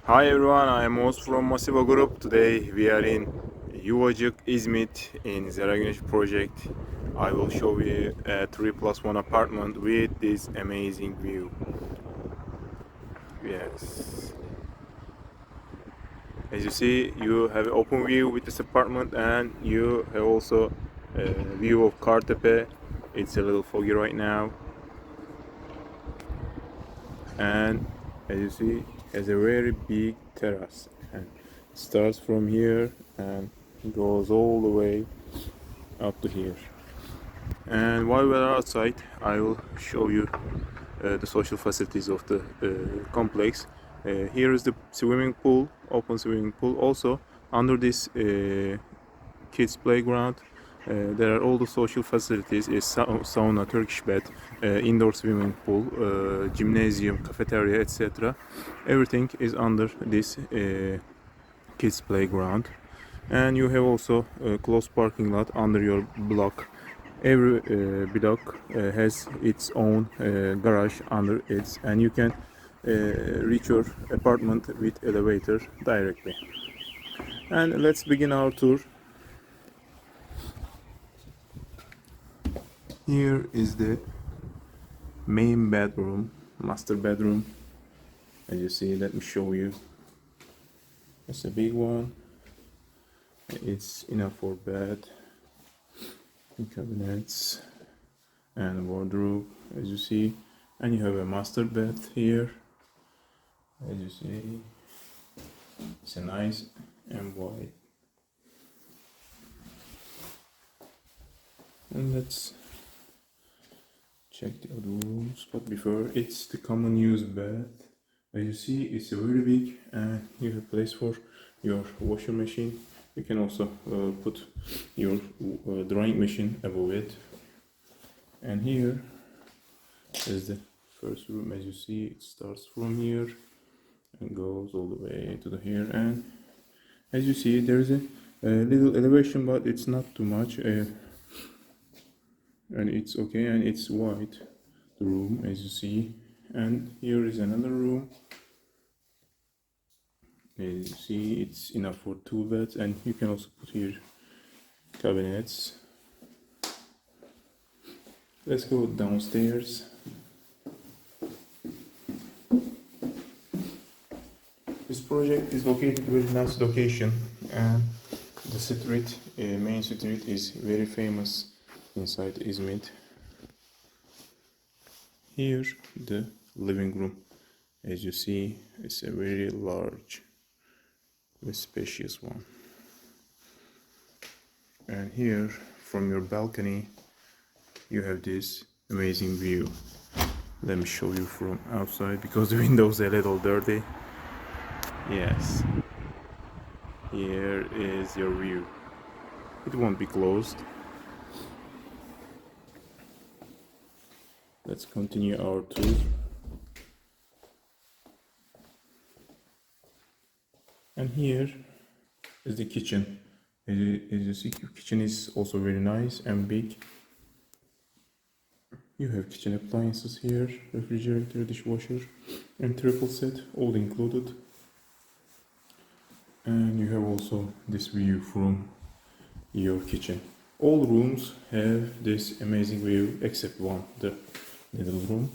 Hi everyone, I am Oğuz from Masiwa group. Today we are in Yuvacik, Izmit in ZERAY GÜNEŞİ project. I will show you a 3+1 apartment with this amazing view. Yes. As you see, you have an open view with this apartment and you have also a view of Kartepe. It's a little foggy right now. And as you see, it has a very big terrace and it starts from here and goes all the way up to here. And while we're outside, I will show you the social facilities of the complex. Here is the swimming pool, open swimming pool. Also under this kids playground there are all the social facilities, is sauna, Turkish bed, indoor swimming pool, gymnasium, cafeteria, etc. Everything is under this kids playground. And you have also a closed parking lot under your block. Every block has its own garage under it, and you can reach your apartment with elevator directly. And let's begin our tour. Here is the main bedroom, master bedroom. As you see, let me show you. It's a big one. It's enough for bed, cabinets, and wardrobe, as you see. And you have a master bed here. As you see, it's a nice and wide. And let's check the other rooms, but before, it's the common use bed. As you see, it's very big and you have place for your washing machine. You can also put your drying machine above it. And here is the first room. As you see, it starts from here and goes all the way to the here. And as you see, there is a little elevation, but it's not too much. And it's okay, and it's wide, the room, as you see. And here is another room. As you see, it's enough for 2 beds, and you can also put here cabinets. Let's go downstairs. This project is located in a very nice location, and the street, main street, is very famous inside Izmit. Here the living room, as you see, it's a very large, very spacious one. And here from your balcony you have this amazing view. Let me show you from outside because the windows are a little dirty. Yes, here is your view. It won't be closed. Let's continue our tour. And here is the kitchen. As you see, kitchen is also very nice and big. You have kitchen appliances here, refrigerator, dishwasher, and triple set, all included. And you have also this view from your kitchen. All rooms have this amazing view except one, the little room.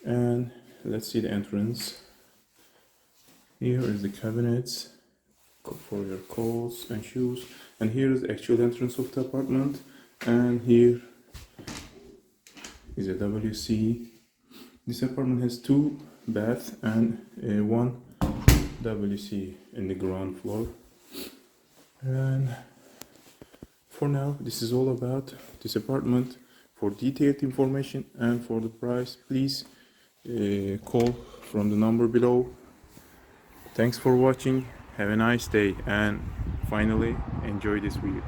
And let's see the entrance. Here is the cabinets for your clothes and shoes. And here is the actual entrance of the apartment. And here is a WC. This apartment has 2 baths and 1 WC in the ground floor. And for now, this is all about this apartment. For detailed information and for the price, please call from the number below. Thanks for watching. Have a nice day, and finally enjoy this video.